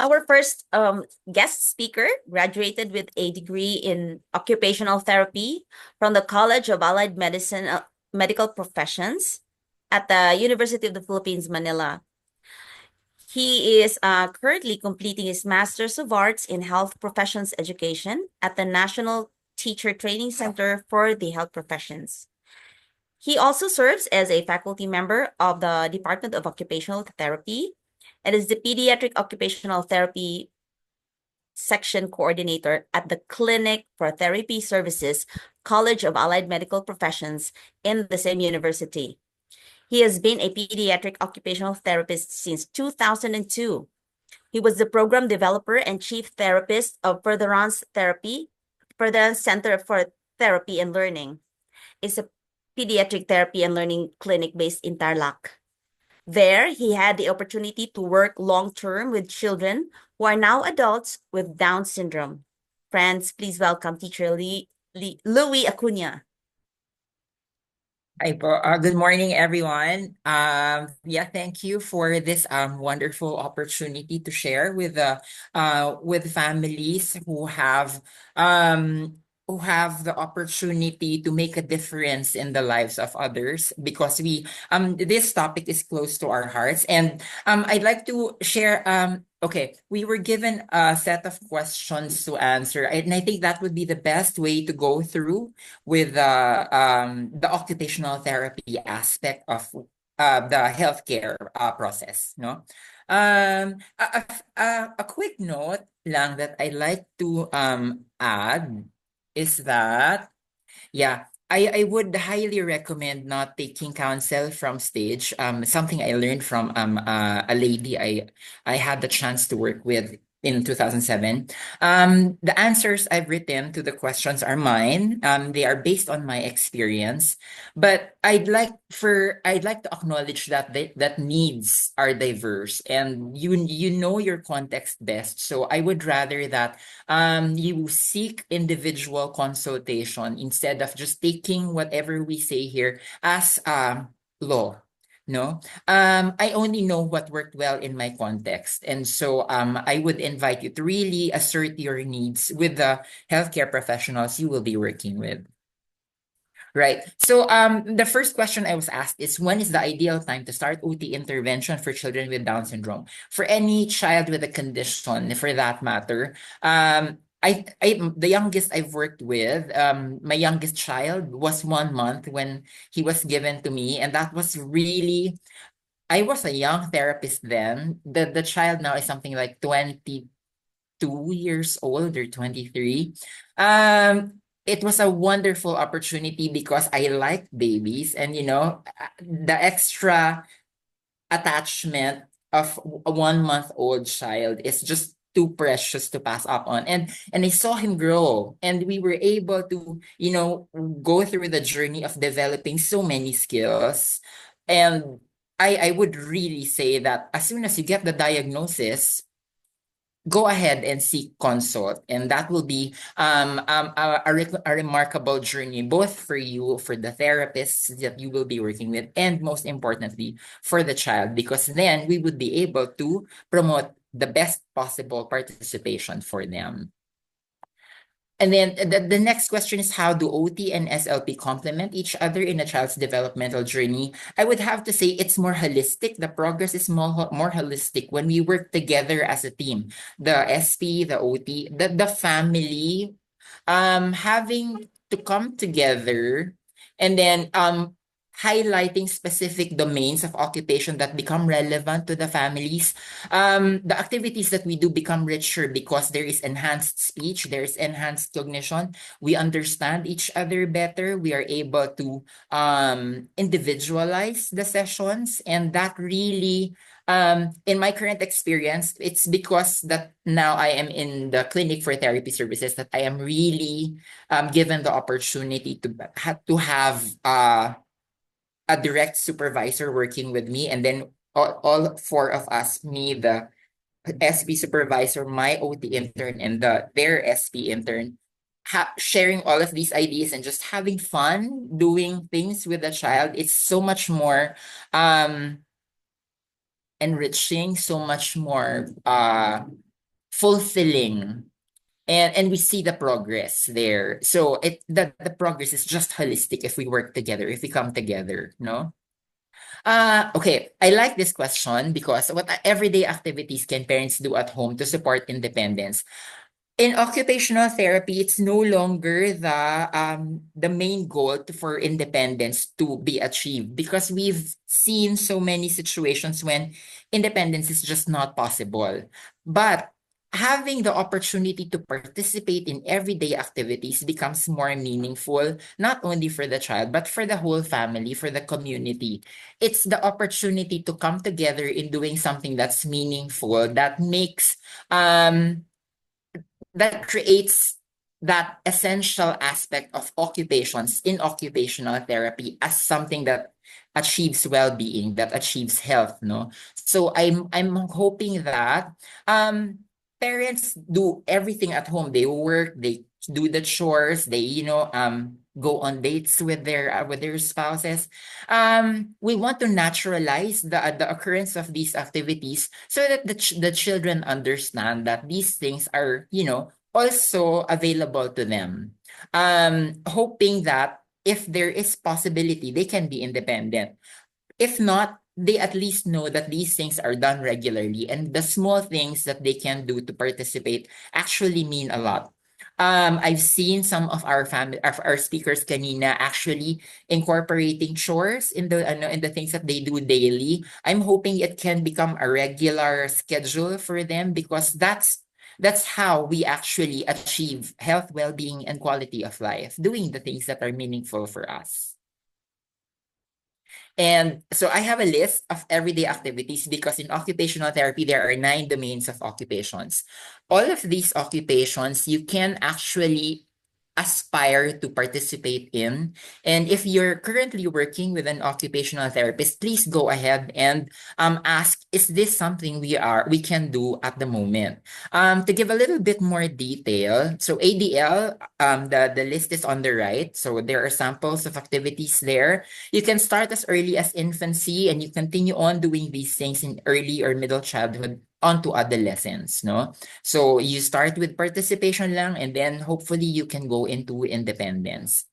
Our first guest speaker graduated with a degree in occupational therapy from the College of Allied Medicine Medical Professions at the University of the Philippines, Manila. He is currently completing his Master's of Arts in Health Professions Education at the National Teacher Training Center for the Health Professions. He also serves as a faculty member of the Department of Occupational Therapy and is the Pediatric Occupational Therapy Section Coordinator at the Clinic for Therapy Services, College of Allied Medical Professions in the same university. He has been a pediatric occupational therapist since 2002. He was the program developer and chief therapist of Furtherance Center for Therapy and Learning. It's a pediatric therapy and learning clinic based in Tarlac. There, he had the opportunity to work long-term with children who are now adults with Down syndrome. Friends, please welcome teacher Lui Acuña. Hi po. Good morning, everyone. Yeah, thank you for this wonderful opportunity to share with families who have the opportunity to make a difference in the lives of others, because we this topic is close to our hearts. And I'd like to share okay, we were given a set of questions to answer, and I think that would be the best way to go through with the occupational therapy aspect of the healthcare process, no? A quick note lang that I like to add is that, yeah, I would highly recommend not taking counsel from stage. Something I learned from a lady I had the chance to work with in 2007. The answers I've written to the questions are mine. They are based on my experience, but I'd like to acknowledge that that needs are diverse, and you know your context best. So I would rather that you seek individual consultation instead of just taking whatever we say here as law. No, I only know what worked well in my context. And so I would invite you to really assert your needs with the healthcare professionals you will be working with. Right. So the first question I was asked is, when is the ideal time to start OT intervention for children with Down syndrome? For any child with a condition, for that matter. The youngest I've worked with, my youngest child was 1 month when he was given to me, and that was really, I was a young therapist then. The child now is something like 22 years old or 23. It was a wonderful opportunity because I like babies, and the extra attachment of a 1 month old child is just too precious to pass up on. And I saw him grow, and we were able to go through the journey of developing so many skills. And I would really say that as soon as you get the diagnosis, go ahead and seek consult, and that will be a remarkable journey, both for you, for the therapists that you will be working with, and most importantly for the child, because then we would be able to promote the best possible participation for them. And then the next question is, how do OT and SLP complement each other in a child's developmental journey? I would have to say it's more holistic. The progress is more holistic when we work together as a team. The SP, the OT, the family, having to come together, and then highlighting specific domains of occupation that become relevant to the families. The activities that we do become richer because there is enhanced speech, there is enhanced cognition. We understand each other better. We are able to individualize the sessions, and that really, in my current experience, it's because that now I am in the clinic for therapy services that I am really given the opportunity to have a direct supervisor working with me, and then all four of us, me, the SP supervisor, my OT intern, and their SP intern, sharing all of these ideas and just having fun doing things with the child. It's so much more enriching, so much more fulfilling, and we see the progress there. So the progress is just holistic if we work together, if we come together, no? Okay, I like this question because what everyday activities can parents do at home to support independence? In occupational therapy, it's no longer the main goal for independence to be achieved, because we've seen so many situations when independence is just not possible. But having the opportunity to participate in everyday activities becomes more meaningful, not only for the child, but for the whole family, for the community. It's the opportunity to come together in doing something that's meaningful, um that creates that essential aspect of occupations in occupational therapy as something that achieves well-being, that achieves health, no? So I'm hoping that parents do everything at home. They work, they do the chores, they go on dates with their spouses. We want to naturalize the occurrence of these activities so that the children understand that these things are, also available to them. Hoping that if there is possibility, they can be independent. If not, they at least know that these things are done regularly, and the small things that they can do to participate actually mean a lot. I've seen some of our speakers kanina actually incorporating chores in the things that they do daily. I'm hoping it can become a regular schedule for them, because that's how we actually achieve health, well-being, and quality of life, doing the things that are meaningful for us. And so I have a list of everyday activities, because in occupational therapy, there are 9 domains of occupations. All of these occupations, you can actually aspire to participate in. And if you're currently working with an occupational therapist, please go ahead and ask, is this something we can do at the moment? To give a little bit more detail, so ADL, the list is on the right. So there are samples of activities there. You can start as early as infancy, and you continue on doing these things in early or middle childhood onto adolescence, no? So you start with participation lang, and then hopefully you can go into independence,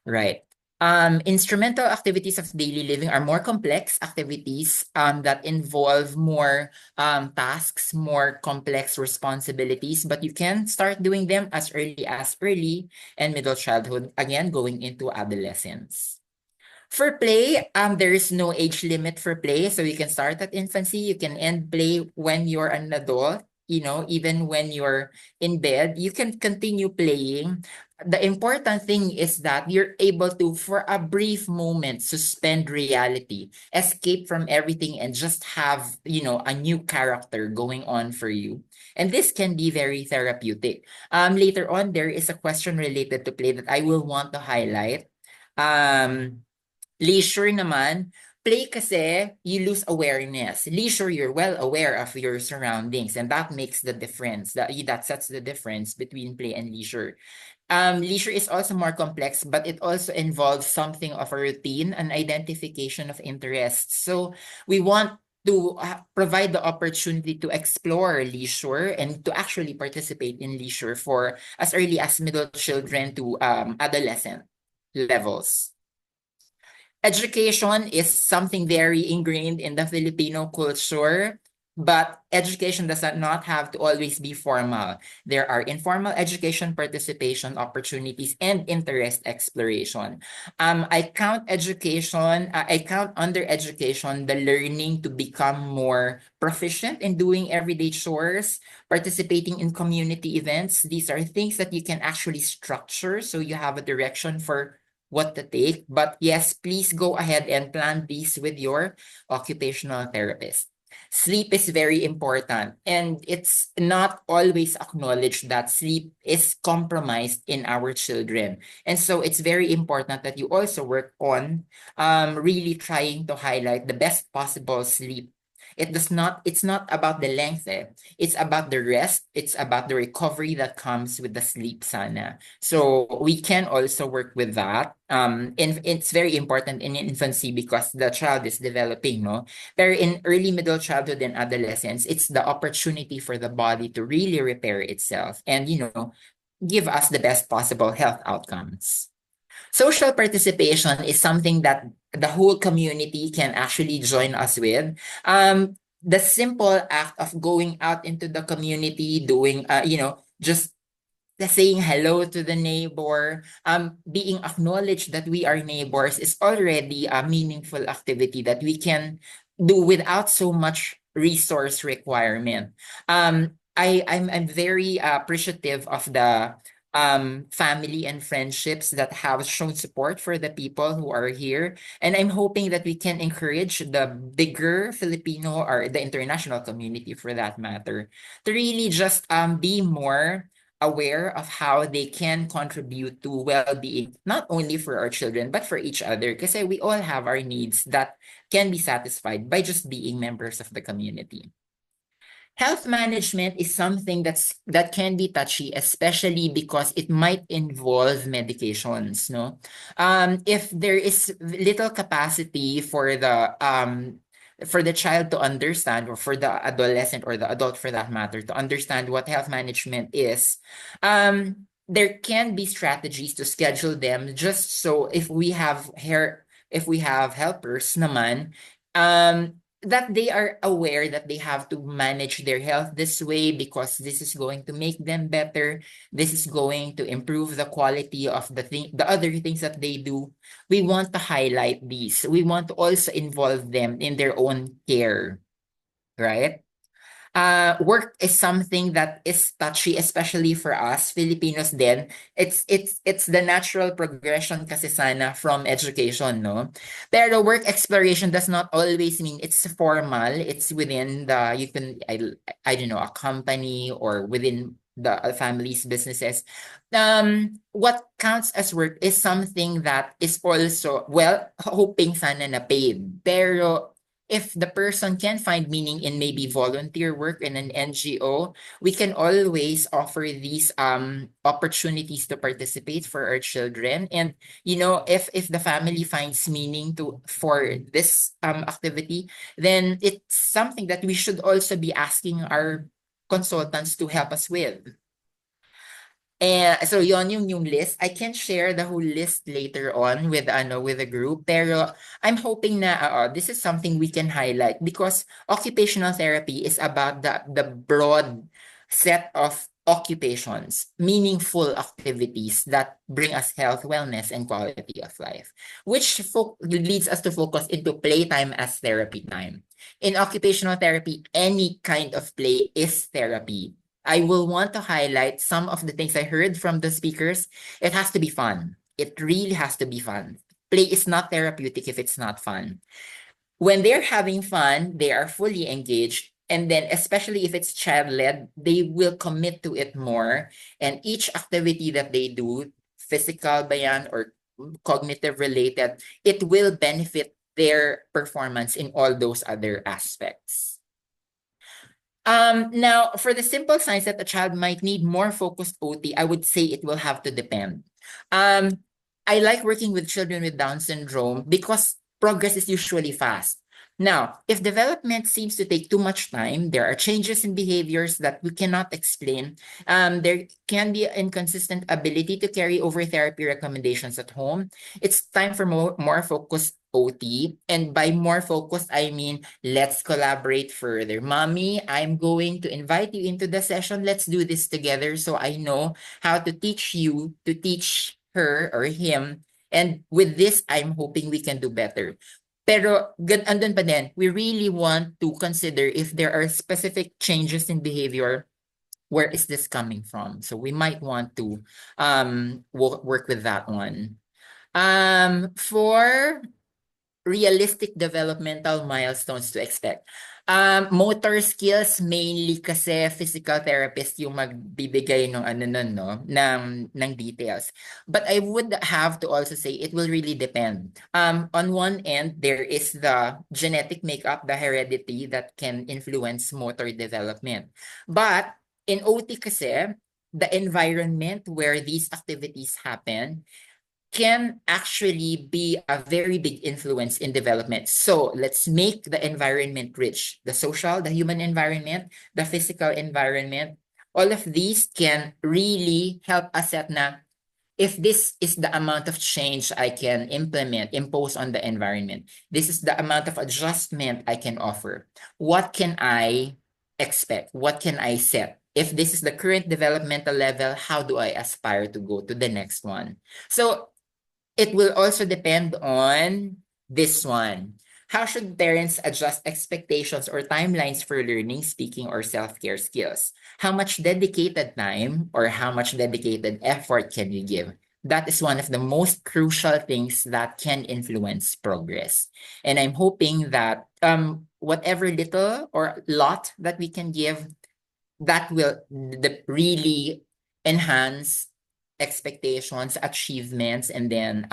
right? Instrumental activities of daily living are more complex activities that involve more tasks, more complex responsibilities, but you can start doing them as early and middle childhood, again, going into adolescence. For play, there is no age limit for play. So you can start at infancy, you can end play when you're an adult, even when you're in bed, you can continue playing. The important thing is that you're able to, for a brief moment, suspend reality, escape from everything, and just have, a new character going on for you. And this can be very therapeutic. Later on, there is a question related to play that I will want to highlight. Leisure naman, play kasi, you lose awareness. Leisure, you're well aware of your surroundings, and that makes the difference. That sets the difference between play and leisure. Leisure is also more complex, but it also involves something of a routine and identification of interests. So we want to provide the opportunity to explore leisure and to actually participate in leisure for as early as middle children to adolescent levels. Education is something very ingrained in the Filipino culture, but education does not have to always be formal. There are informal education participation opportunities and interest exploration. I count under education the learning to become more proficient in doing everyday chores, participating in community events. These are things that you can actually structure so you have a direction for what to take. But yes, please go ahead and plan these with your occupational therapist. Sleep is very important, and it's not always acknowledged that sleep is compromised in our children. And so it's very important that you also work on really trying to highlight the best possible sleep. It's not about the length, eh. It's about the rest. It's about the recovery that comes with the sleep sana. So we can also work with that. It's very important in infancy because the child is developing, no? Pero in early middle childhood and adolescence, it's the opportunity for the body to really repair itself and, give us the best possible health outcomes. Social participation is something that the whole community can actually join us with. The simple act of going out into the community, doing, just saying hello to the neighbor, being acknowledged that we are neighbors is already a meaningful activity that we can do without so much resource requirement. I'm very appreciative of the family and friendships that have shown support for the people who are here. And I'm hoping that we can encourage the bigger Filipino or the international community for that matter to really just be more aware of how they can contribute to well-being, not only for our children, but for each other. Because we all have our needs that can be satisfied by just being members of the community. Health management is something that can be touchy, especially because it might involve medications, no? If there is little capacity for the child to understand, or for the adolescent or the adult for that matter, to understand what health management is, there can be strategies to schedule them just so if we have helpers naman, that they are aware that they have to manage their health this way because this is going to make them better. This is going to improve the quality of the other things that they do. We want to highlight these. We want to also involve them in their own care, right? Work is something that is touchy, especially for us Filipinos. Then it's the natural progression kasi sana from education, no? Pero work exploration does not always mean it's formal. It's within the I don't know, a company or within the family's businesses. What counts as work is something that is also, well, hoping sana na paid. Pero if the person can find meaning in maybe volunteer work in an NGO, we can always offer these opportunities to participate for our children. And if the family finds meaning to for this activity, then it's something that we should also be asking our consultants to help us with. And so yon yung list. I can share the whole list later on with the group. Pero I'm hoping na this is something we can highlight because occupational therapy is about the broad set of occupations, meaningful activities that bring us health, wellness, and quality of life, which leads us to focus into playtime as therapy time. In occupational therapy, any kind of play is therapy. I will want to highlight some of the things I heard from the speakers. It has to be fun. It really has to be fun. Play is not therapeutic if it's not fun. When they're having fun, they are fully engaged. And then, especially if it's child-led, they will commit to it more. And each activity that they do, physical ba yan or cognitive related, it will benefit their performance in all those other aspects. Now, for the simple signs that a child might need more focused OT, I would say it will have to depend. I like working with children with Down syndrome because progress is usually fast. Now, if development seems to take too much time, there are changes in behaviors that we cannot explain. There can be an inconsistent ability to carry over therapy recommendations at home. It's time for more focused OT. And by more focused, I mean, let's collaborate further. Mommy, I'm going to invite you into the session. Let's do this together so I know how to teach you to teach her or him. And with this, I'm hoping we can do better. Pero andun pa din, we really want to consider if there are specific changes in behavior, where is this coming from? So we might want to work with that one. For realistic developmental milestones to expect. Motor skills mainly kasi physical therapist yung magbibigay ng ano nun, no, ng details. But I would have to also say it will really depend. On one end, there is the genetic makeup, the heredity that can influence motor development. But in OT kasi, the environment where these activities happen can actually be a very big influence in development. So let's make the environment rich. The social, the human environment, the physical environment, all of these can really help us set na if this is the amount of change I can impose on the environment, this is the amount of adjustment I can offer. What can I expect? What can I set? If this is the current developmental level, how do I aspire to go to the next one? So it will also depend on this one. How should parents adjust expectations or timelines for learning, speaking, or self-care skills? How much dedicated time or how much dedicated effort can you give? That is one of the most crucial things that can influence progress. And I'm hoping that whatever little or lot that we can give, that will really enhance expectations, achievements, and then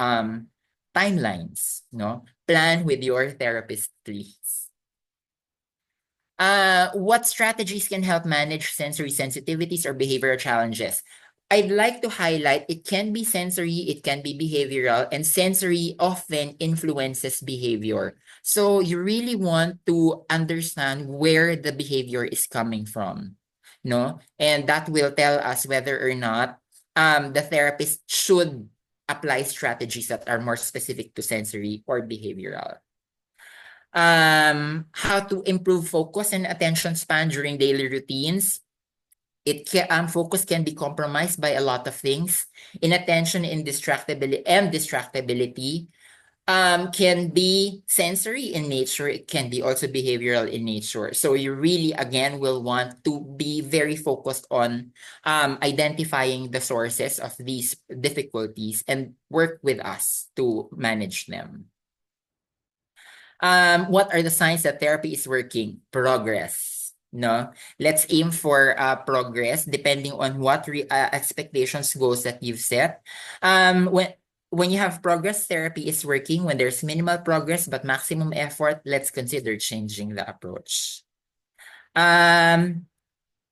timelines, no? Plan with your therapist, please. What strategies can help manage sensory sensitivities or behavioral challenges? I'd like to highlight it can be sensory, it can be behavioral, and sensory often influences behavior. So you really want to understand where the behavior is coming from, no? And that will tell us whether or not the therapist should apply strategies that are more specific to sensory or behavioral. How to improve focus and attention span during daily routines. Focus can be compromised by a lot of things. Inattention and distractibility can be sensory in nature. It can be also behavioral in nature. So you really, again, will want to be very focused on identifying the sources of these difficulties and work with us to manage them. What are the signs that therapy is working? Progress. No, let's aim for progress depending on what expectations, goals that you've set. When you have progress, therapy is working. When there's minimal progress but maximum effort, let's consider changing the approach.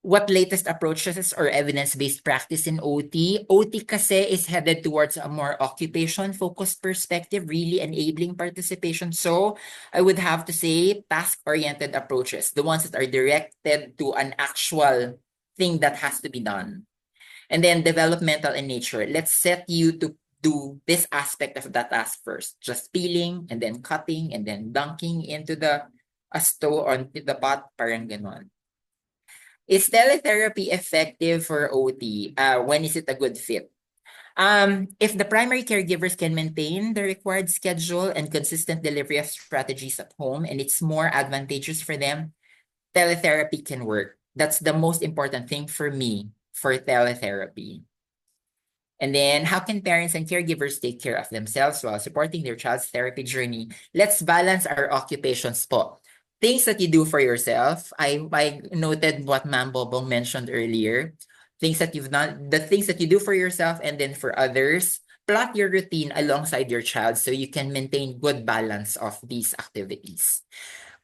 What latest approaches or evidence-based practice in OT? OT kasi is headed towards a more occupation-focused perspective, really enabling participation. So I would have to say task-oriented approaches, the ones that are directed to an actual thing that has to be done. And then developmental in nature. Let's set you to do this aspect of that task first. Just peeling and then cutting and then dunking into the stove on the pot, parang ganon. Is teletherapy effective for OT? When is it a good fit? If the primary caregivers can maintain the required schedule and consistent delivery of strategies at home, and it's more advantageous for them, teletherapy can work. That's the most important thing for me for teletherapy. And then, how can parents and caregivers take care of themselves while supporting their child's therapy journey? Let's balance our occupations po. Things that you do for yourself. I noted what Ma'am Bobong mentioned earlier. Things that you've done, the things that you do for yourself and then for others. Plot your routine alongside your child so you can maintain good balance of these activities.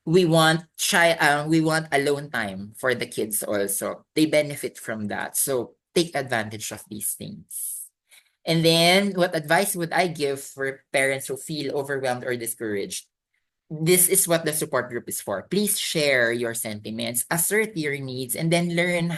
We want alone time for the kids also. They benefit from that. So take advantage of these things. And then, what advice would I give for parents who feel overwhelmed or discouraged? This is what the support group is for. Please share your sentiments, assert your needs, and then learn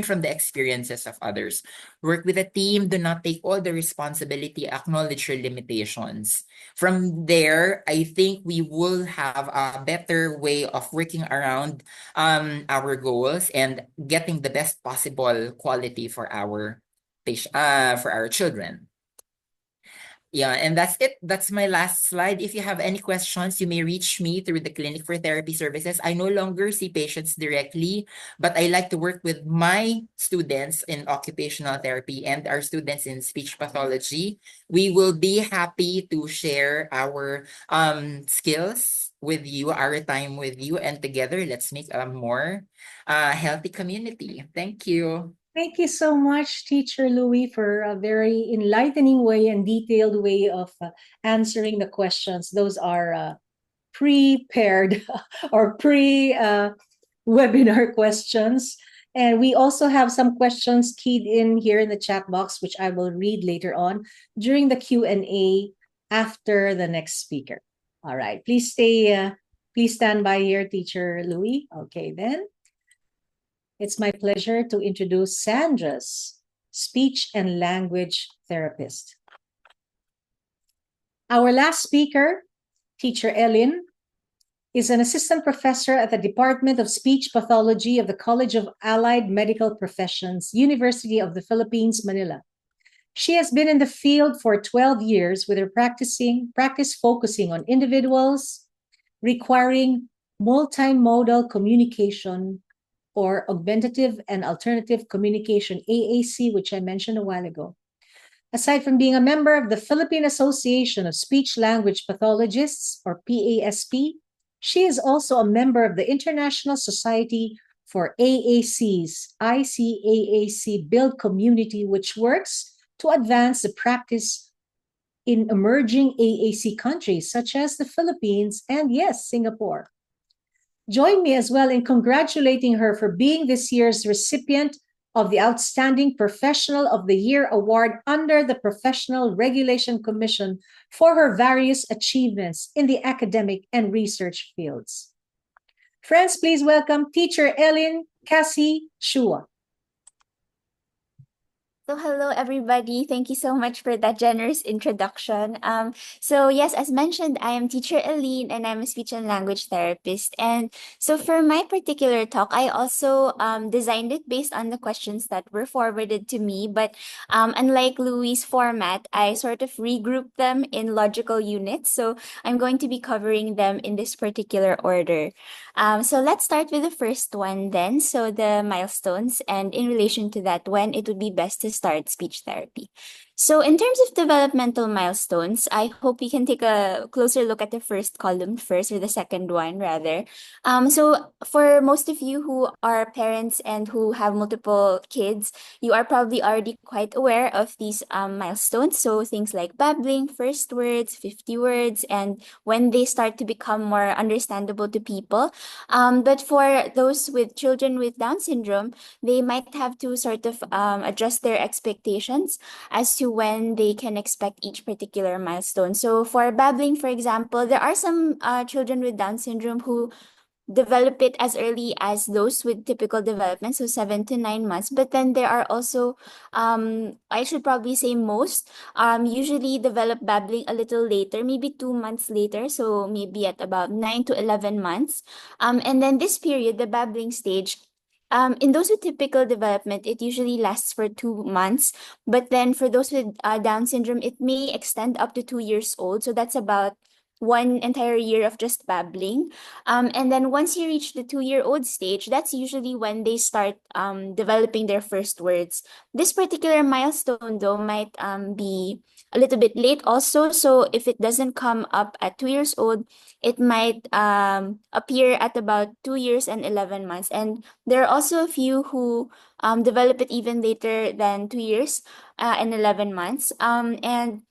from the experiences of others. Work with a team. Do not take all the responsibility. Acknowledge your limitations. From there, I think we will have a better way of working around our goals and getting the best possible quality for our children. Yeah, and that's it. That's my last slide. If you have any questions, you may reach me through the Clinic for Therapy Services. I no longer see patients directly, but I like to work with my students in occupational therapy and our students in speech pathology. We will be happy to share our skills with you, our time with you, and together let's make a more healthy community. Thank you. Thank you so much, Teacher Louis, for a very enlightening way and detailed way of answering the questions. Those are prepared or webinar questions. And we also have some questions keyed in here in the chat box, which I will read later on during the Q&A after the next speaker. All right, please stand by here, Teacher Louis. Okay, then. It's my pleasure to introduce Sandra's speech and language therapist. Our last speaker, Teacher Ellyn, is an assistant professor at the Department of Speech Pathology of the College of Allied Medical Professions, University of the Philippines, Manila. She has been in the field for 12 years with her practice focusing on individuals requiring multimodal communication or augmentative and alternative communication, AAC, which I mentioned a while ago. Aside from being a member of the Philippine Association of Speech Language Pathologists, or PASP, she is also a member of the International Society for AAC's ICAAC Build Community, which works to advance the practice in emerging AAC countries such as the Philippines and, yes, Singapore. Join me as well in congratulating her for being this year's recipient of the Outstanding Professional of the Year Award under the Professional Regulation Commission for her various achievements in the academic and research fields. Friends, please welcome Teacher Ellyn Cassie Chua. So hello everybody. Thank you so much for that generous introduction. So yes, as mentioned, I am Teacher Ellyn and I'm a speech and language therapist. And so for my particular talk, I also designed it based on the questions that were forwarded to me. But unlike Louis' format, I sort of regrouped them in logical units. So I'm going to be covering them in this particular order. So let's start with the first one then. So the milestones, and in relation to that, when it would be best to start speech therapy. So in terms of developmental milestones, I hope we can take a closer look at the first column first, or the second one rather. So for most of you who are parents and who have multiple kids, you are probably already quite aware of these milestones. So things like babbling, first words, 50 words, and when they start to become more understandable to people. But for those with children with Down syndrome, they might have to sort of adjust their expectations as to when they can expect each particular milestone. So for babbling, for example, there are some children with Down syndrome who develop it as early as those with typical development, so 7 to 9 months. But then there are also, I should probably say most, usually develop babbling a little later, maybe 2 months later, so maybe at about 9 to 11 months. And then this period, the babbling stage, in those with typical development, it usually lasts for 2 months. But then for those with Down syndrome, it may extend up to 2 years old. So that's about one entire year of just babbling. And then once you reach the 2-year-old stage, that's usually when they start developing their first words. This particular milestone, though, might be a little bit late also. So if it doesn't come up at 2 years old, it might appear at about 2 years and 11 months. And there are also a few who develop it even later than 2 years and 11 months. And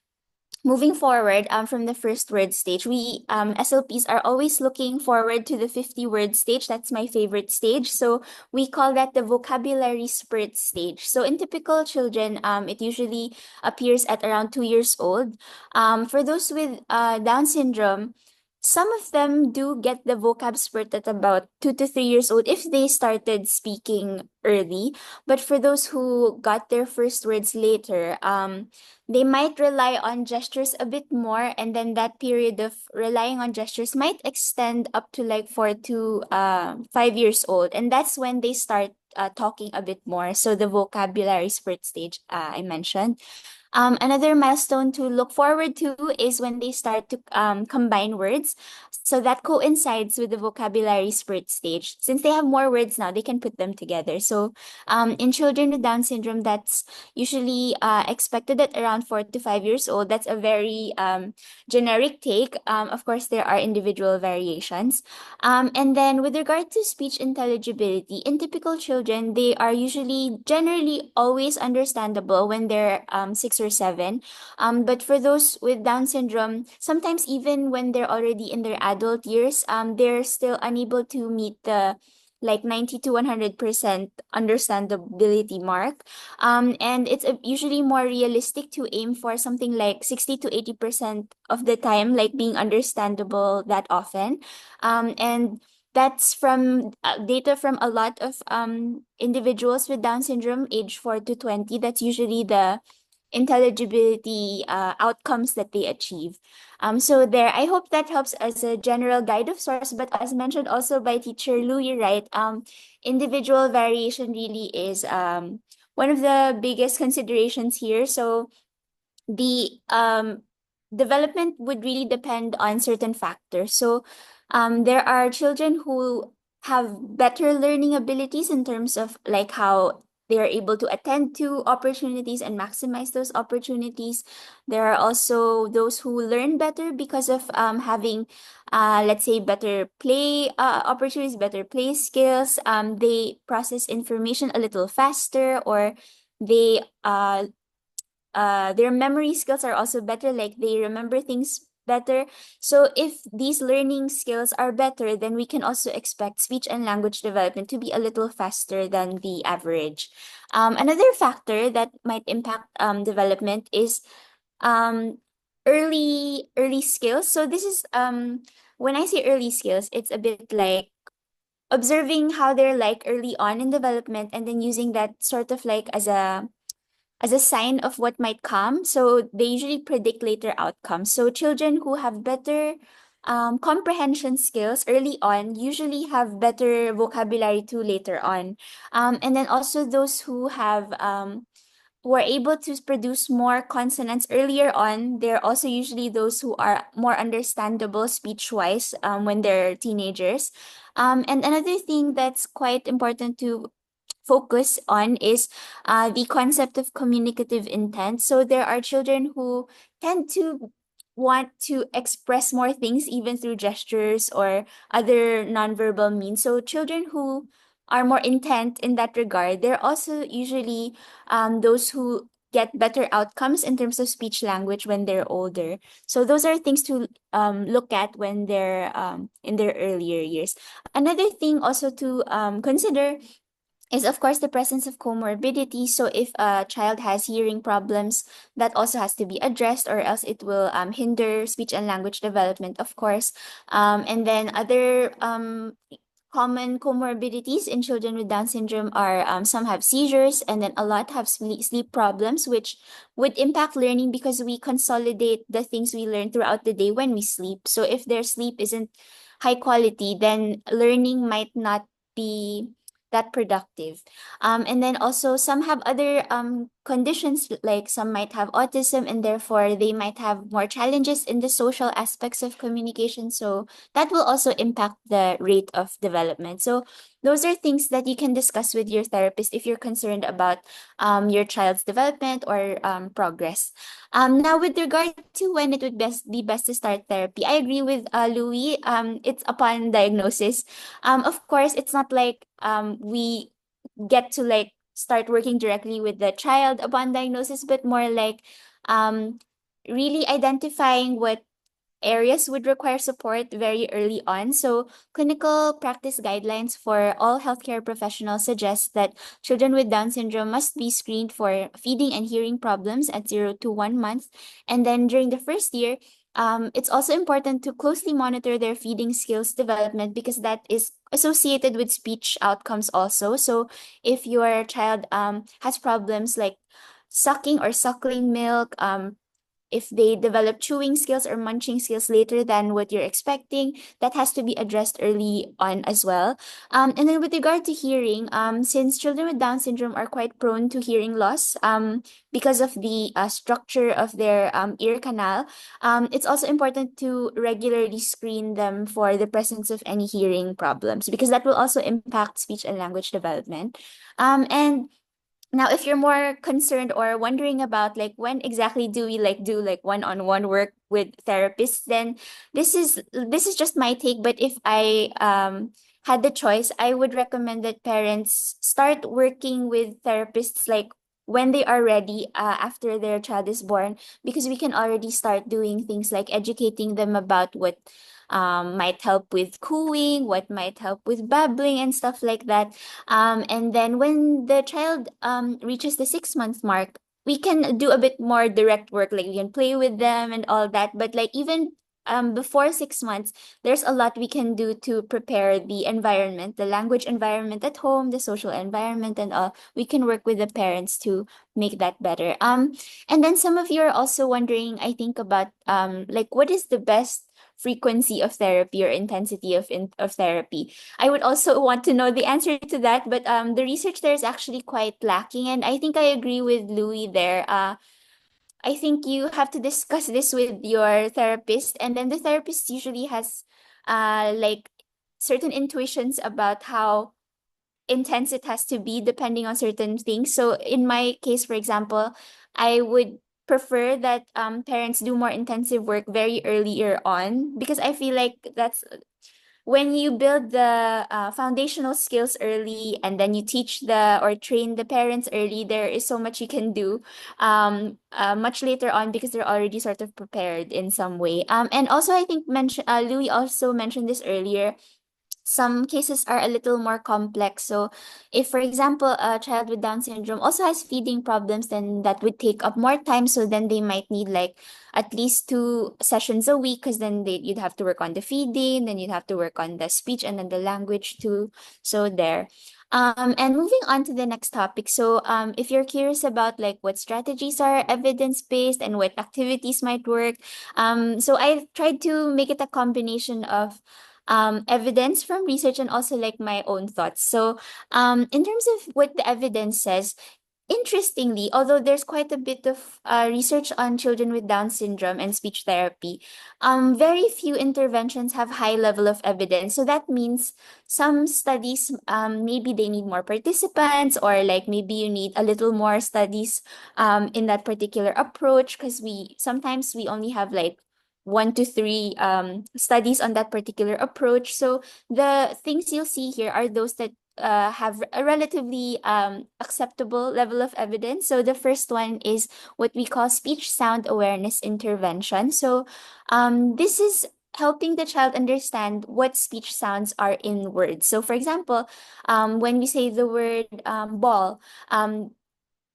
moving forward from the first word stage, we SLPs are always looking forward to the 50-word stage. That's my favorite stage. So we call that the vocabulary spurt stage. So in typical children, it usually appears at around 2 years old. For those with Down syndrome, some of them do get the vocab spurt at about 2 to 3 years old if they started speaking early. But for those who got their first words later, they might rely on gestures a bit more, and then that period of relying on gestures might extend up to like 4 to 5 years old, and that's when they start talking a bit more. So the vocabulary spurt stage I mentioned. Another milestone to look forward to is when they start to combine words. So that coincides with the vocabulary spurt stage. Since they have more words now, they can put them together. So in children with Down syndrome, that's usually expected at around 4 to 5 years old. That's a very generic take. Of course, there are individual variations. And then with regard to speech intelligibility, in typical children, they are usually generally always understandable when they're 6 or 7. But for those with Down syndrome, sometimes even when they're already in their adult years, they're still unable to meet the like 90 to 100% understandability mark. And it's usually more realistic to aim for something like 60 to 80% of the time, like being understandable that often. And that's from data from a lot of individuals with Down syndrome, age 4 to 20. That's usually the intelligibility outcomes that they achieve. So there, I hope that helps as a general guide of sorts. But as mentioned also by teacher Louie, right? Individual variation really is one of the biggest considerations here. So the development would really depend on certain factors. So there are children who have better learning abilities in terms of like how they are able to attend to opportunities and maximize those opportunities. There are also those who learn better because of having, let's say, better play opportunities, better play skills. They process information a little faster, or they their memory skills are also better, like they remember things better. So if these learning skills are better, then we can also expect speech and language development to be a little faster than the average. Another factor that might impact development is early skills. So this is when I say early skills, it's a bit like observing how they're like early on in development, and then using that sort of like as a sign of what might come. So they usually predict later outcomes. So children who have better comprehension skills early on usually have better vocabulary too later on. And then also those who are able to produce more consonants earlier on, they're also usually those who are more understandable speech-wise when they're teenagers. And another thing that's quite important to focus on is the concept of communicative intent. So there are children who tend to want to express more things even through gestures or other nonverbal means. So children who are more intent in that regard, they're also usually those who get better outcomes in terms of speech language when they're older. So those are things to look at when they're in their earlier years. Another thing also to consider is of course the presence of comorbidity. So if a child has hearing problems, that also has to be addressed, or else it will hinder speech and language development, of course. And then other common comorbidities in children with Down syndrome are some have seizures, and then a lot have sleep problems, which would impact learning because we consolidate the things we learn throughout the day when we sleep. So if their sleep isn't high quality, then learning might not be that productive. And then also some have other conditions, like some might have autism, and therefore they might have more challenges in the social aspects of communication. So that will also impact the rate of development. So those are things that you can discuss with your therapist if you're concerned about your child's development or progress. Now, with regard to when it would be best to start therapy, I agree with Louis. It's upon diagnosis. Of course, it's not like we get to like start working directly with the child upon diagnosis, but more like really identifying what areas would require support very early on. So clinical practice guidelines for all healthcare professionals suggest that children with Down syndrome must be screened for feeding and hearing problems at 0 to 1 month. And then during the first year, it's also important to closely monitor their feeding skills development, because that is associated with speech outcomes also. So if your child has problems like sucking or suckling milk, if they develop chewing skills or munching skills later than what you're expecting, that has to be addressed early on as well. And then with regard to hearing, since children with Down syndrome are quite prone to hearing loss, because of the structure of their ear canal, it's also important to regularly screen them for the presence of any hearing problems, because that will also impact speech and language development. And now, if you're more concerned or wondering about like when exactly do we like do like one-on-one work with therapists, then this is just my take. But if I had the choice, I would recommend that parents start working with therapists like when they are ready, after their child is born, because we can already start doing things like educating them about what might help with cooing, what might help with babbling and stuff like that. And then when the child reaches the 6 month mark, we can do a bit more direct work, like we can play with them and all that. But like even before 6 months, there's a lot we can do to prepare the environment, the language environment at home, the social environment, and all. We can work with the parents to make that better. And then some of you are also wondering, I think, about like what is the best frequency of therapy or intensity of therapy. I would also want to know the answer to that, but the research there is actually quite lacking, and I think I agree with Louis there. I think you have to discuss this with your therapist, and then the therapist usually has like certain intuitions about how intense it has to be depending on certain things. So in my case, for example, I would prefer that parents do more intensive work very earlier on, because I feel like that's when you build the foundational skills early, and then you teach the or train the parents early, there is so much you can do much later on, because they're already sort of prepared in some way. And also I think Louis also mentioned this earlier, some cases are a little more complex. So if, for example, a child with Down syndrome also has feeding problems, then that would take up more time. So then they might need like at least 2 sessions a week, because then you'd have to work on the feeding, then you'd have to work on the speech and then the language too. So there. And moving on to the next topic. So if you're curious about like what strategies are evidence-based and what activities might work, so I tried to make it a combination of evidence from research and also like my own thoughts. So, in terms of what the evidence says, interestingly, although there's quite a bit of research on children with Down syndrome and speech therapy, very few interventions have high level of evidence. So that means some studies, maybe they need more participants, or like maybe you need a little more studies in that particular approach, because sometimes we only have like 1 to 3 studies on that particular approach. So the things you'll see here are those that have a relatively acceptable level of evidence. So the first one is what we call speech sound awareness intervention. So this is helping the child understand what speech sounds are in words. So for example, when we say the word ball,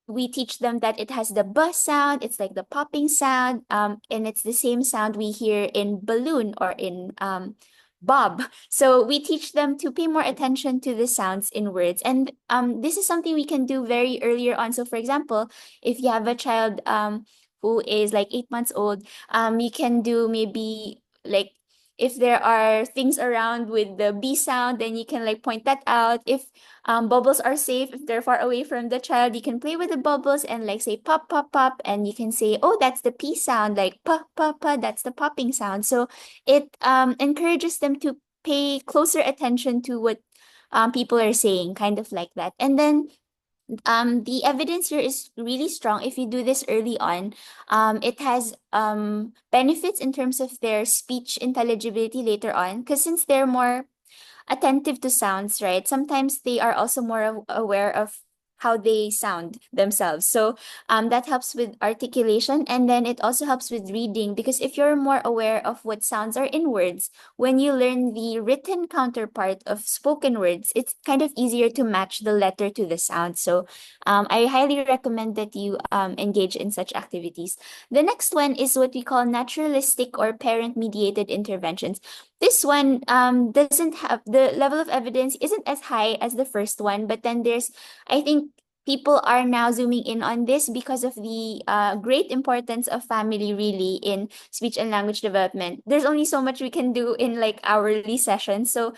we teach them that it has the b sound, it's like the popping sound, and it's the same sound we hear in balloon or in Bob. So we teach them to pay more attention to the sounds in words. And this is something we can do very earlier on. So for example, if you have a child who is like 8 months old, you can do maybe like if there are things around with the B sound, then you can like point that out. If bubbles are safe, if they're far away from the child, you can play with the bubbles and like say pop, pop, pop. And you can say, oh, that's the P sound, like pop, pop, pop, that's the popping sound. So it encourages them to pay closer attention to what people are saying, kind of like that. And then the evidence here is really strong. If you do this early on, it has benefits in terms of their speech intelligibility later on, because since they're more attentive to sounds, right? Sometimes they are also more aware of how they sound themselves. So that helps with articulation, and then it also helps with reading, because if you're more aware of what sounds are in words, when you learn the written counterpart of spoken words, it's kind of easier to match the letter to the sound. So I highly recommend that you engage in such activities. The next one is what we call naturalistic or parent-mediated interventions. This one doesn't have the level of evidence isn't as high as the first one, but then there's, I think, people are now zooming in on this because of the great importance of family really in speech and language development. There's only so much we can do in like hourly sessions. So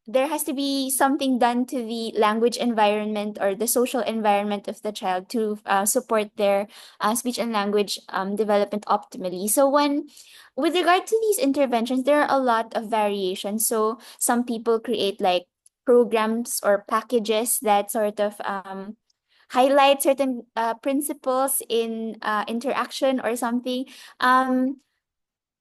there has to be something done to the language environment or the social environment of the child to support their speech and language development optimally. So with regard to these interventions, there are a lot of variations. So some people create like programs or packages that sort of highlight certain principles in interaction or something.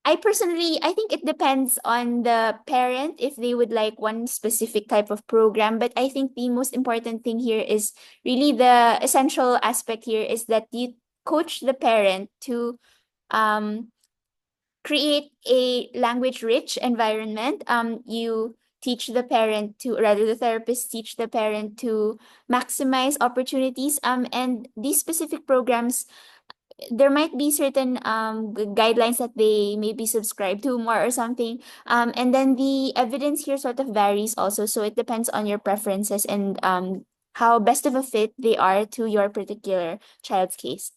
I think it depends on the parent if they would like one specific type of program. But I think the most important thing here is really the essential aspect here is that you coach the parent to um, create a language rich environment. You teach the parent to, rather the therapist teach the parent to maximize opportunities. And these specific programs, there might be certain guidelines that they maybe subscribe to more or something. And then the evidence here sort of varies also. So it depends on your preferences and how best of a fit they are to your particular child's case.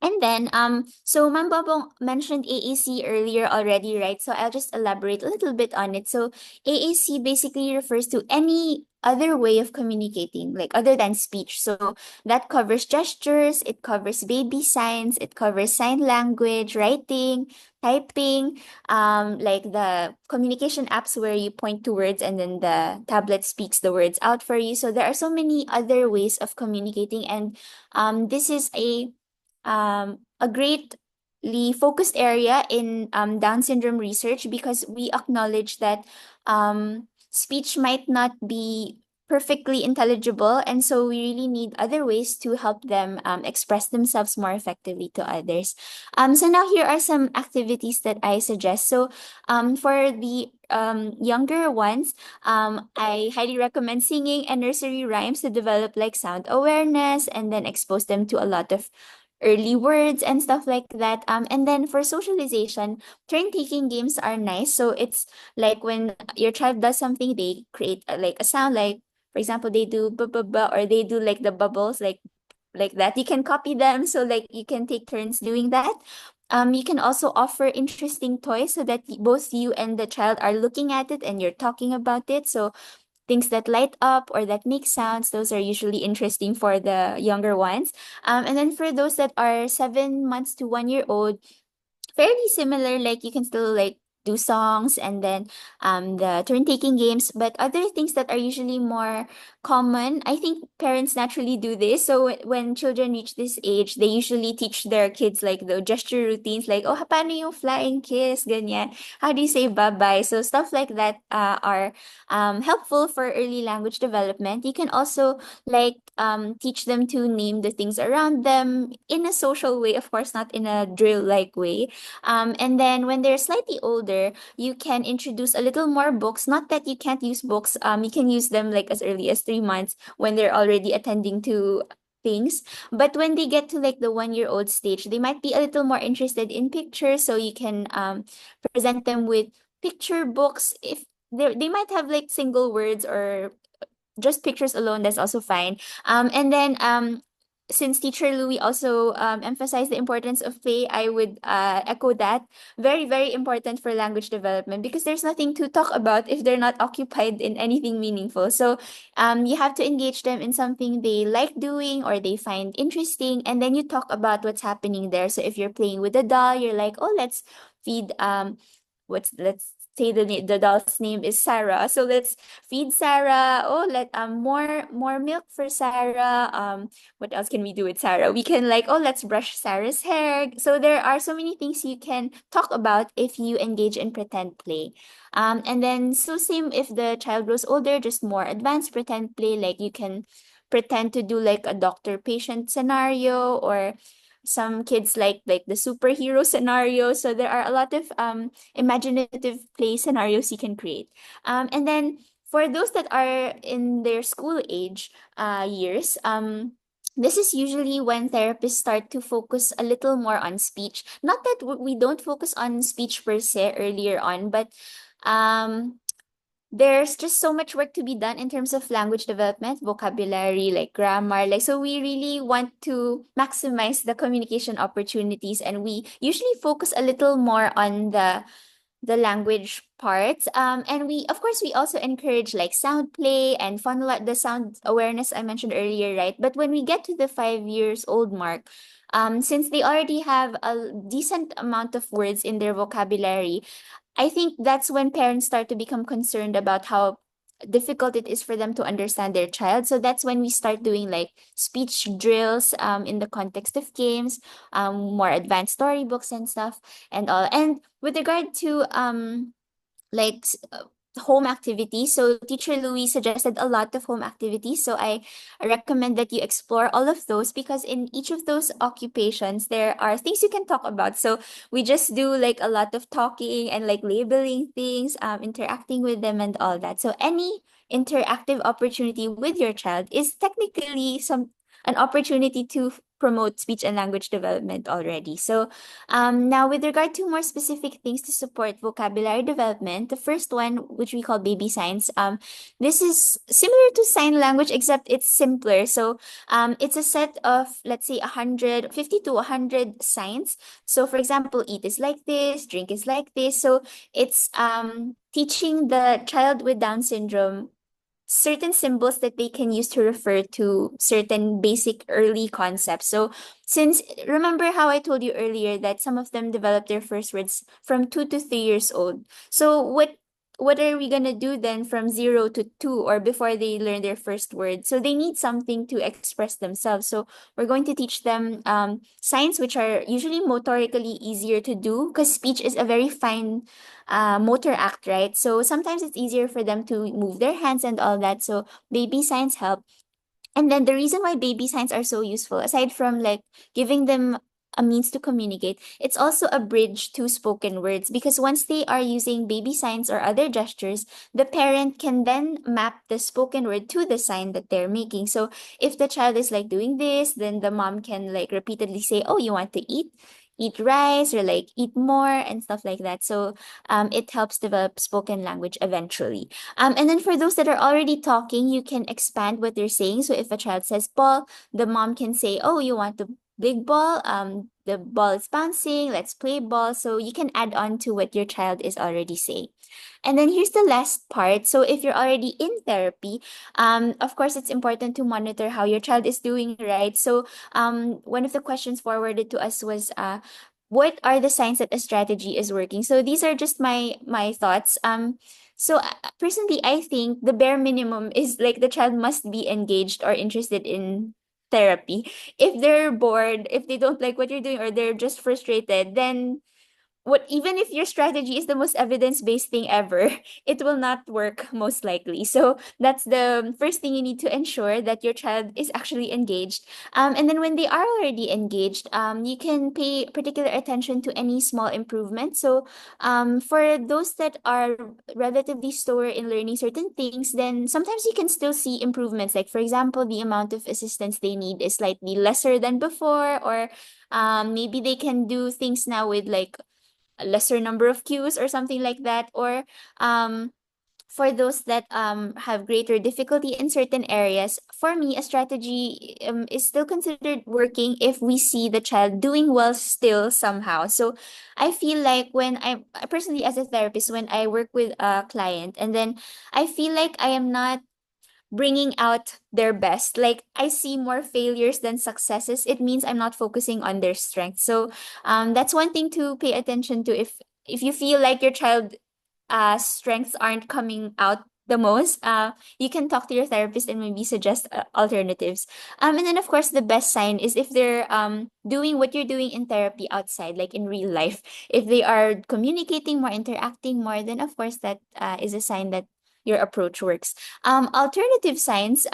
And then, so Ma'am Bobong mentioned AAC earlier already, right? So I'll just elaborate a little bit on it. So AAC basically refers to any other way of communicating, like other than speech. So that covers gestures, it covers baby signs, it covers sign language, writing, typing, like the communication apps where you point to words and then the tablet speaks the words out for you. So there are so many other ways of communicating, and this is a greatly focused area in Down syndrome research because we acknowledge that speech might not be perfectly intelligible, and so we really need other ways to help them express themselves more effectively to others. So now here are some activities that I suggest. So for the younger ones, I highly recommend singing and nursery rhymes to develop like sound awareness and then expose them to a lot of early words and stuff like that. And then for socialization, turn-taking games are nice. So it's like when your child does something, they create like a sound, like for example, they do ba ba ba, or they do like the bubbles, like that. You can copy them, so like you can take turns doing that. You can also offer interesting toys so that both you and the child are looking at it and you're talking about it. So things that light up or that make sounds, those are usually interesting for the younger ones. And then for those that are 7 months to 1 year old, fairly similar, like you can still like do songs and then the turn taking games, but other things that are usually more common, I think parents naturally do this. So when children reach this age, they usually teach their kids like the gesture routines, like oh paano yung flying kiss, ganyan, how do you say bye bye. So stuff like that are helpful for early language development. You can also like teach them to name the things around them in a social way, of course not in a drill like way. And then when they're slightly older, you can introduce a little more books. Not that you can't use books. You can use them like as early as 3 months when they're already attending to things. But when they get to like the 1 year old stage, they might be a little more interested in pictures. So you can present them with picture books. If they might have like single words or just pictures alone, that's also fine. And then since teacher Louis also emphasized the importance of play, I would echo that. Very, very important for language development because there's nothing to talk about if they're not occupied in anything meaningful. So you have to engage them in something they like doing or they find interesting, and then you talk about what's happening there. So if you're playing with a doll, you're like, oh, let's feed let's say the doll's name is Sarah. So let's feed Sarah. Oh, let more milk for Sarah. What else can we do with Sarah? We can like, oh, let's brush Sarah's hair. So there are so many things you can talk about if you engage in pretend play. And then so same if the child grows older, just more advanced pretend play, like you can pretend to do like a doctor patient scenario, or some kids like the superhero scenario. So there are a lot of imaginative play scenarios you can create. And then for those that are in their school age years, this is usually when therapists start to focus a little more on speech. Not that we don't focus on speech per se earlier on, but um, there's just so much work to be done in terms of language development, vocabulary, like grammar. Like, so we really want to maximize the communication opportunities, and we usually focus a little more on the language parts. And we, of course, we also encourage like sound play and the sound awareness I mentioned earlier, right? But when we get to the 5 years old mark, since they already have a decent amount of words in their vocabulary, I think that's when parents start to become concerned about how difficult it is for them to understand their child. So that's when we start doing like speech drills in the context of games, more advanced storybooks and stuff and all. And with regard to like home activities. So Teacher Louis suggested a lot of home activities. So I recommend that you explore all of those, because in each of those occupations, there are things you can talk about. So we just do like a lot of talking and like labeling things, interacting with them and all that. So any interactive opportunity with your child is technically an opportunity to promote speech and language development already. So now, with regard to more specific things to support vocabulary development, the first one, which we call baby signs, this is similar to sign language, except it's simpler. So, it's a set of, let's say, 150 to 100 signs. So, for example, eat is like this, drink is like this. So, it's teaching the child with Down syndrome certain symbols that they can use to refer to certain basic early concepts. So, since remember how I told you earlier that some of them develop their first words from 2 to 3 years old. So, what are we gonna do then from 0 to 2, or before they learn their first word? So they need something to express themselves. So we're going to teach them signs, which are usually motorically easier to do, because speech is a very fine motor act, right? So sometimes it's easier for them to move their hands and all that. So baby signs help. And then the reason why baby signs are so useful, aside from like giving them a means to communicate, it's also a bridge to spoken words, because once they are using baby signs or other gestures, the parent can then map the spoken word to the sign that they're making. So if the child is like doing this, then the mom can like repeatedly say, "Oh, you want to eat rice," or like eat more and stuff like that. So it helps develop spoken language eventually. And then for those that are already talking, you can expand what they're saying. So if a child says ball, the mom can say, "Oh, you want the big ball? The ball is bouncing. Let's play ball." So you can add on to what your child is already saying. And then here's the last part. So if you're already in therapy, of course, it's important to monitor how your child is doing, right? So one of the questions forwarded to us was, what are the signs that a strategy is working? So these are just my thoughts. So personally, I think the bare minimum is like the child must be engaged or interested in therapy. If they're bored, if they don't like what you're doing, or they're just frustrated, then what even if your strategy is the most evidence-based thing ever, it will not work most likely. So that's the first thing you need to ensure, that your child is actually engaged. And then when they are already engaged, you can pay particular attention to any small improvement. So for those that are relatively slower in learning certain things, then sometimes you can still see improvements. Like for example, the amount of assistance they need is slightly lesser than before, or maybe they can do things now with like a lesser number of cues or something like that. Or for those that have greater difficulty in certain areas, for me, a strategy is still considered working if we see the child doing well still somehow. So I feel like when I personally, as a therapist, when I work with a client and then I feel like I am not bringing out their best, like I see more failures than successes, it means I'm not focusing on their strengths. So that's one thing to pay attention to. If you feel like your child strengths aren't coming out the most, you can talk to your therapist and maybe suggest alternatives. And then of course the best sign is if they're doing what you're doing in therapy outside, like in real life. If they are communicating more, interacting more, then of course that is a sign that your approach works. Alternative signs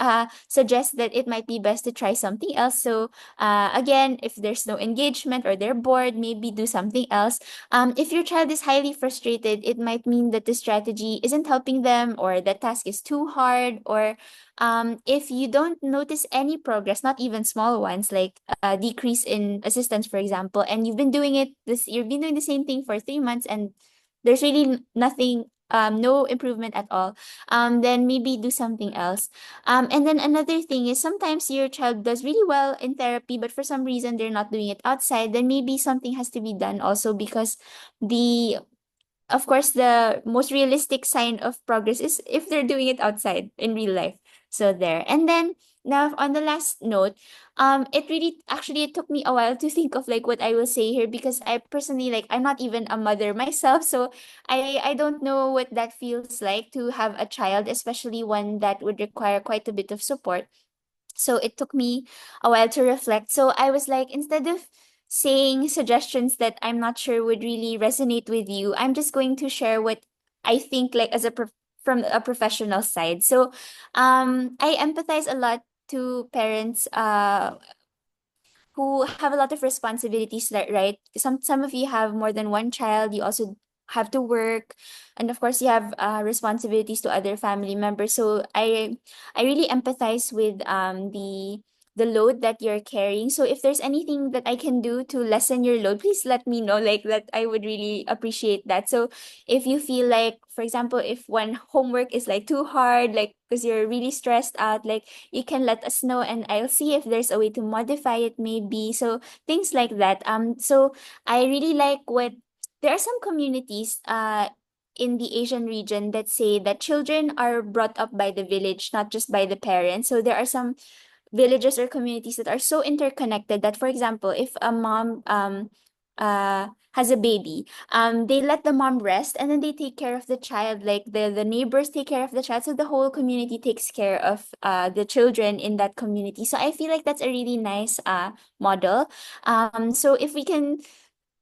suggest that it might be best to try something else. So again, if there's no engagement or they're bored, maybe do something else. If your child is highly frustrated, it might mean that the strategy isn't helping them, or the task is too hard, or if you don't notice any progress, not even small ones, like a decrease in assistance, for example, and you've been doing the same thing for 3 months, and there's really nothing no improvement at all, then maybe do something else. And then another thing is sometimes your child does really well in therapy, but for some reason they're not doing it outside. Then maybe something has to be done also, because the of course, the most realistic sign of progress is if they're doing it outside in real life. So there. And then now on the last note, it really actually it took me a while to think of like what I will say here, because I personally, like, I'm not even a mother myself, so I don't know what that feels like to have a child, especially one that would require quite a bit of support. So it took me a while to reflect. So I was like, instead of saying suggestions that I'm not sure would really resonate with you, I'm just going to share what I think, like, as a from a professional side. So I empathize a lot to parents who have a lot of responsibilities, right? Some of you have more than one child. You also have to work, and of course you have responsibilities to other family members. So I really empathize with the load that you're carrying. So if there's anything that I can do to lessen your load, please let me know. Like, that I would really appreciate that. So if you feel like, for example, if one homework is like too hard, like because you're really stressed out, like, you can let us know and I'll see if there's a way to modify it maybe. So things like that. So I really like what there are some communities in the Asian region that say that children are brought up by the village, not just by the parents. So there are some villages or communities that are so interconnected that, for example, if a mom has a baby, they let the mom rest and then they take care of the child, like the neighbors take care of the child, so the whole community takes care of the children in that community. So I feel like that's a really nice model. So if we can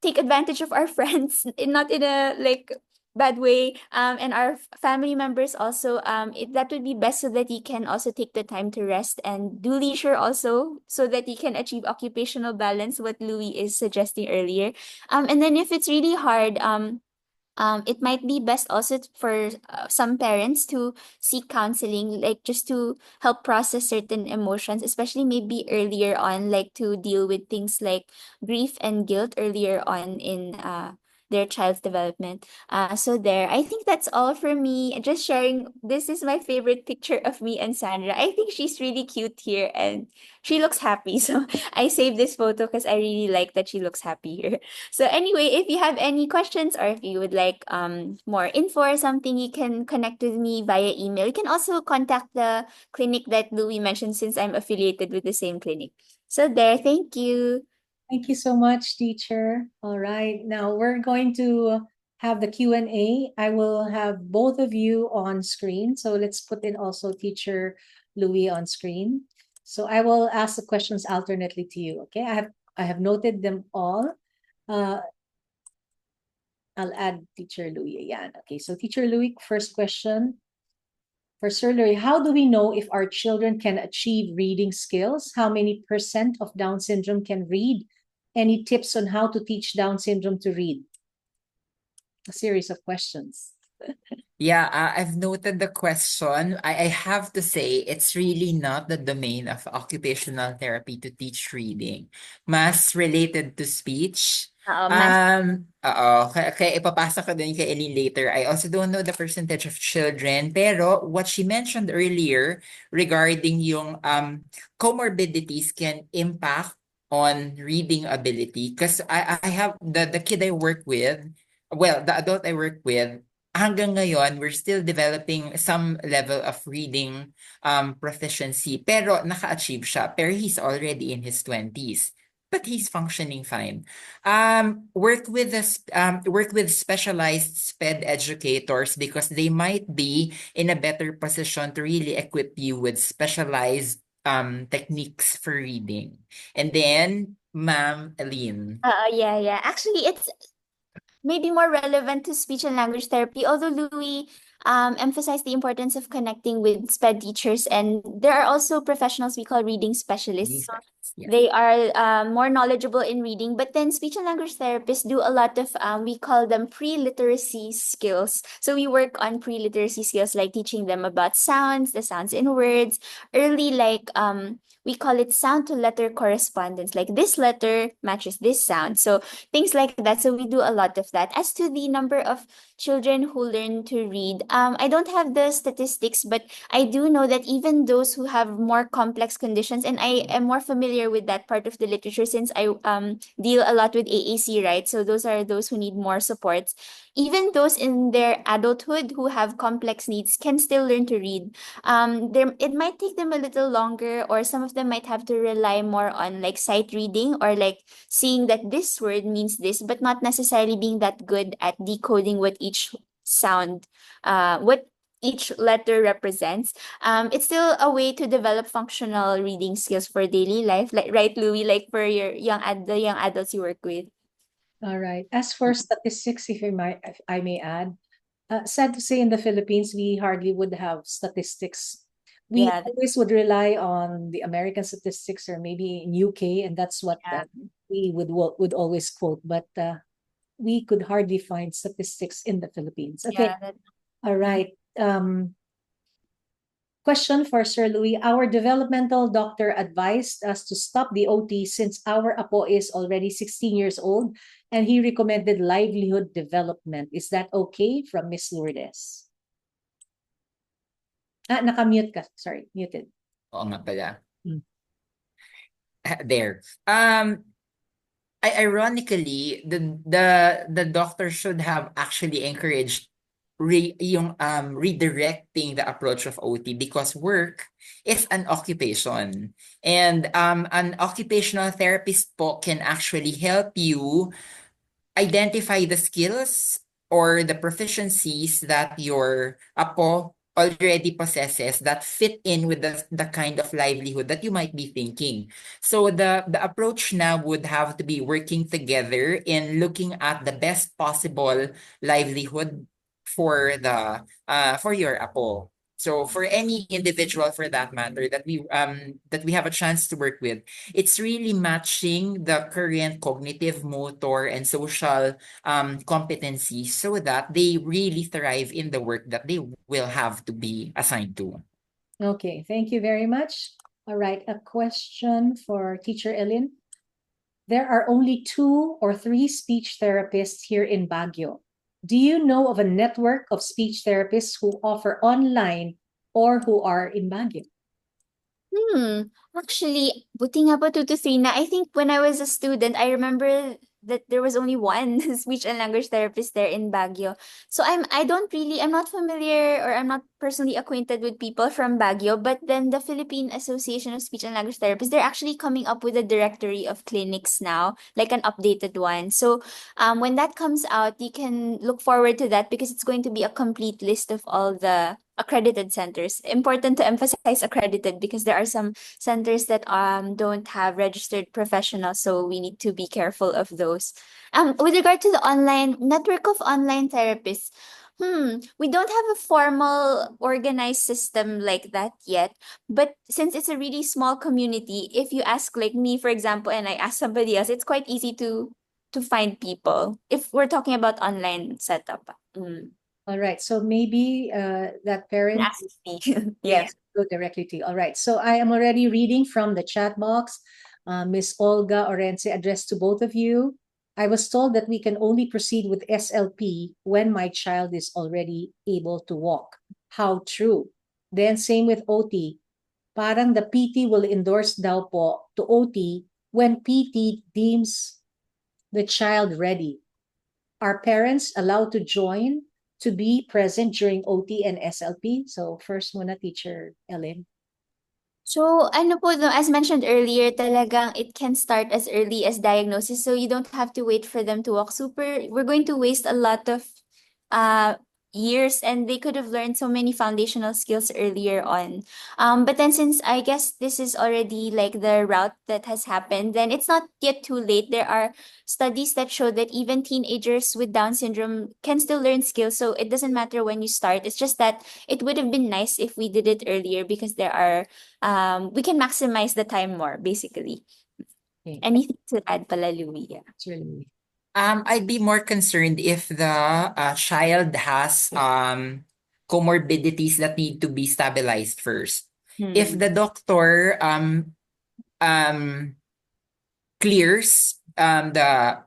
take advantage of our friends, not in a like bad way, and our family members also, that would be best, so that you can also take the time to rest and do leisure also, so that you can achieve occupational balance, what Louis is suggesting earlier. And then if it's really hard, it might be best also for some parents to seek counseling, like just to help process certain emotions, especially maybe earlier on, like to deal with things like grief and guilt earlier on in their child's development. So there, I think that's all for me. Just sharing, this is my favorite picture of me and Sandra. I think she's really cute here and she looks happy. So I saved this photo because I really like that she looks happy here. So anyway, if you have any questions or if you would like more info or something, you can connect with me via email. You can also contact the clinic that Louis mentioned, since I'm affiliated with the same clinic. So there, thank you. Thank you so much, teacher. All right. Now we're going to have the Q&A. I will have both of you on screen. So let's put in also teacher Louis on screen. So I will ask the questions alternately to you. Okay. I have noted them all. Uh, I'll add teacher Louis. Yeah. Okay. So teacher Louis, first question. For Sir Louis, how do we know if our children can achieve reading skills? How many % of Down syndrome can read? Any tips on how to teach Down syndrome to read? A series of questions. Yeah, I've noted the question. I have to say, it's really not the domain of occupational therapy to teach reading. Mas related to speech. Mas Kaya ipapasa ko din kay Eileen later. I also don't know the percentage of children, pero what she mentioned earlier regarding yung comorbidities can impact on reading ability. Because I have the kid I work with, well, the adult I work with, hanggang ngayon, we're still developing some level of reading proficiency. Pero naka-achieve siya. Pero he's already in his 20s. But he's functioning fine. Work with specialized SPED educators because they might be in a better position to really equip you with specialized techniques for reading. And then, Ma'am Aline. Yeah. Actually, it's maybe more relevant to speech and language therapy, although Louis emphasized the importance of connecting with SPED teachers, and there are also professionals we call reading specialists. Yeah. They are more knowledgeable in reading, but then speech and language therapists do a lot of, we call them pre-literacy skills. So we work on pre-literacy skills, like teaching them about sounds, the sounds in words, early, like, we call it sound to letter correspondence, like this letter matches this sound. So things like that. So we do a lot of that. As to the number of children who learn to read, I don't have the statistics, but I do know that even those who have more complex conditions, and I am more familiar with that part of the literature since I deal a lot with AAC, right? So those are those who need more supports. Even those in their adulthood who have complex needs can still learn to read. It might take them a little longer, or some of them might have to rely more on like sight reading, or like seeing that this word means this, but not necessarily being that good at decoding what each sound, what each letter represents. It's still a way to develop functional reading skills for daily life, like, right, Louis, like for your the young adults you work with. All right. As for statistics, if I may add, sad to say, in the Philippines, we hardly would have statistics. We Yeah, always would rely on the American statistics, or maybe in UK, and that's what yeah, we would always quote. But we could hardly find statistics in the Philippines. Okay. yeah. All right. Question for Sir Louis. Our developmental doctor advised us to stop the OT since our apo is already 16 years old, and he recommended livelihood development. Is that okay? From Miss Lourdes. Nakamute ka. Sorry, muted. Oo nga pala. Hmm. There. Ironically, the doctor should have actually encouraged redirecting the approach of OT, because work is an occupation, and an occupational therapist po can actually help you identify the skills or the proficiencies that your apo already possesses that fit in with the kind of livelihood that you might be thinking. So the approach now would have to be working together in looking at the best possible livelihood for your apo. So for any individual, for that matter, that we have a chance to work with, it's really matching the current cognitive, motor, and social competencies, so that they really thrive in the work that they will have to be assigned to. Okay, thank you very much. All right, a question for Teacher Ellyn. There are only 2 or 3 speech therapists here in Baguio. Do you know of a network of speech therapists who offer online or who are in Baguio? Actually, buti nga po 2 to 3 na. I think when I was a student, I remember that there was only one speech and language therapist there in Baguio. So I'm not familiar, or I'm not personally acquainted with people from Baguio, but then the Philippine Association of Speech and Language Therapists, they're actually coming up with a directory of clinics now, like an updated one. So when that comes out, you can look forward to that, because it's going to be a complete list of all the accredited centers. Important to emphasize accredited, because there are some centers that don't have registered professionals, so we need to be careful of those. With regard to the online network of online therapists, we don't have a formal organized system like that yet. But since it's a really small community, if you ask like me, for example, and I ask somebody else, it's quite easy to find people if we're talking about online setup. All right, so maybe that parent, Ask me. Yeah. yes, go directly to you. All right, so I am already reading from the chat box. Miss Olga Orense, addressed to both of you. I was told that we can only proceed with SLP when my child is already able to walk. How true? Then same with OT. Parang the PT will endorse daw po to OT when PT deems the child ready. Are parents allowed to join to be present during OT and SLP? So first muna, Teacher Ellyn. So, ano po, no, as mentioned earlier, talagang it can start as early as diagnosis. So, you don't have to wait for them to walk. We're going to waste a lot of, uh, years, and they could have learned so many foundational skills earlier on. But then since I guess this is already like the route that has happened, then it's not yet too late. There are studies that show that even teenagers with Down syndrome can still learn skills. So it doesn't matter when you start. It's just that it would have been nice if we did it earlier, because there are we can maximize the time more, basically. Okay. Anything to add, pala, Louie? Yeah. It's really I'd be more concerned if the child has comorbidities that need to be stabilized first. If the doctor um clears the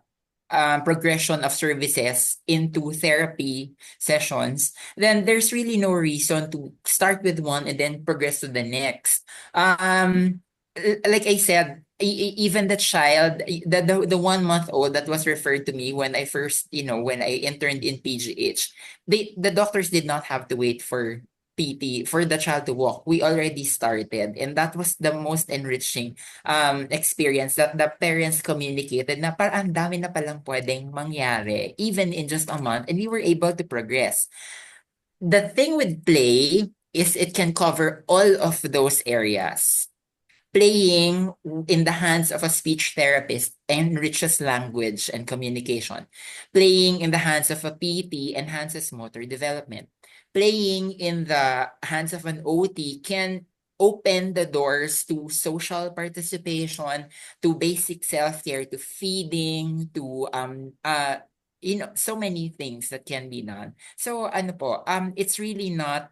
progression of services into therapy sessions, then there's really no reason to start with one and then progress to the next. Like I said, even the child, the 1 month old that was referred to me when I first, when I interned in PGH, the doctors did not have to wait for PT for the child to walk. We already started, and that was the most enriching experience that the parents communicated na parang ang dami na palang pwedeng mangyari even in just a month, and we were able to progress. The thing with play is it can cover all of those areas. Playing in the hands of a speech therapist enriches language and communication. Playing in the hands of a PT enhances motor development. Playing in the hands of an OT can open the doors to social participation, to basic self-care, to feeding, to so many things that can be done. So ano po, it's really not,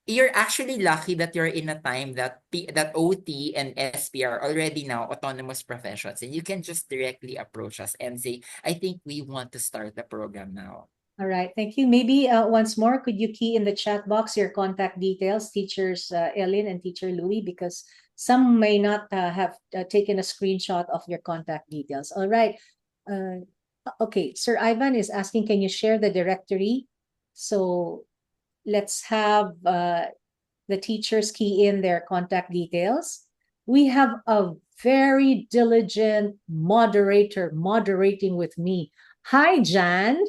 you're actually lucky that you're in a time that that OT and SP are already now autonomous professions, and you can just directly approach us and say, I think we want to start the program now. all right. Thank you. Maybe once more, could you key in the chat box your contact details, teachers Ellyn and teacher Louie, because some may not have taken a screenshot of your contact details. All right. Okay. Sir Ivan is asking, can you share the directory? So let's have the teachers key in their contact details. We have a very diligent moderator moderating with me. Hi, Jan.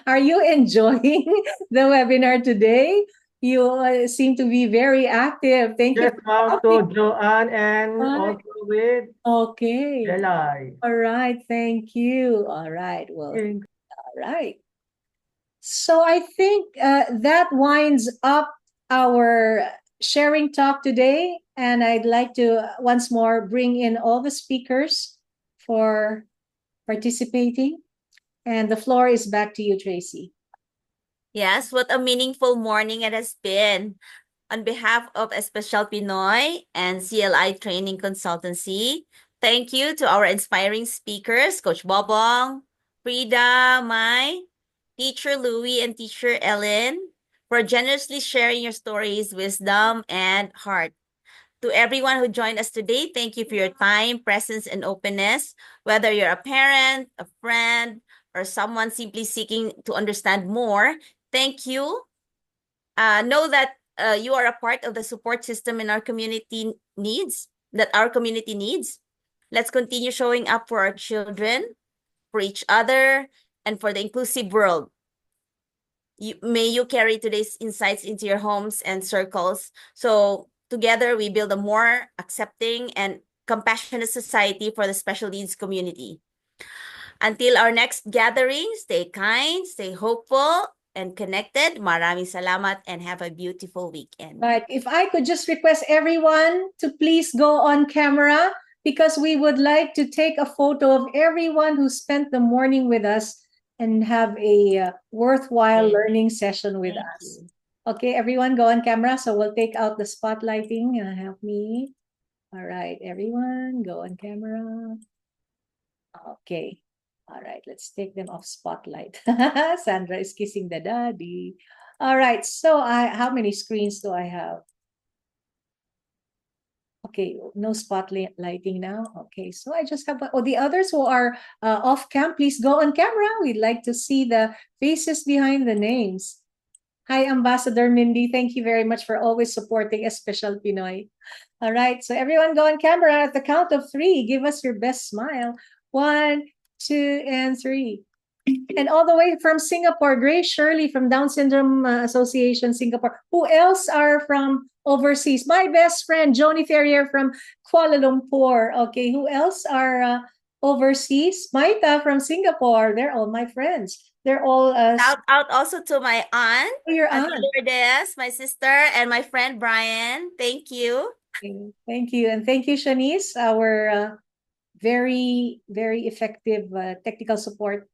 Are you enjoying the webinar today? You seem to be very active. Thank you. Yes, ma'am. So Joanne and Hi. also with Okay. Eli. All right. Thank you. All right. Well, Thanks. all right. So I think that winds up our sharing talk today. And I'd like to once more bring in all the speakers for participating. And the floor is back to you, Tracy. Yes, what a meaningful morning it has been. On behalf of Especial Pinoy and CLI Training Consultancy, thank you to our inspiring speakers, Coach Bobong, Frida, Mai, Teacher Louie, and Teacher Ellyn, for generously sharing your stories, wisdom, and heart. To everyone who joined us today, thank you for your time, presence, and openness. Whether you're a parent, a friend, or someone simply seeking to understand more, thank you. Know that you are a part of the support system in our community needs, that our community needs. Let's continue showing up for our children, for each other, and for the inclusive world. May you carry today's insights into your homes and circles. So together we build a more accepting and compassionate society for the special needs community. Until our next gathering, stay kind, stay hopeful, and connected. Maraming salamat and have a beautiful weekend. Right. If I could just request everyone to please go on camera, because we would like to take a photo of everyone who spent the morning with us and have a worthwhile Okay. learning session with Thank us. you. Okay, everyone go on camera. So we'll take out the spotlighting. Help me. All right, everyone go on camera. Okay. All right, let's take them off spotlight. Sandra is kissing the daddy. All right, so how many screens do I have? Okay, no spotlighting now. Okay, so I just have, the others who are off cam, please go on camera. We'd like to see the faces behind the names. Hi, Ambassador Mindy. Thank you very much for always supporting Especial Pinoy. All right, so everyone go on camera at the count of 3. Give us your best smile. 1, 2, and 3. And all the way from Singapore, Grace Shirley from Down Syndrome Association, Singapore. Who else are from overseas? My best friend, Joni Ferrier from Kuala Lumpur. Okay, who else are overseas? Maita from Singapore. They're all my friends. They're all Shout out also to my aunt, your Ate aunt. Lourdes, my sister, and my friend Brian. Thank you. Okay, thank you. And thank you, Shanice, our very, very effective technical support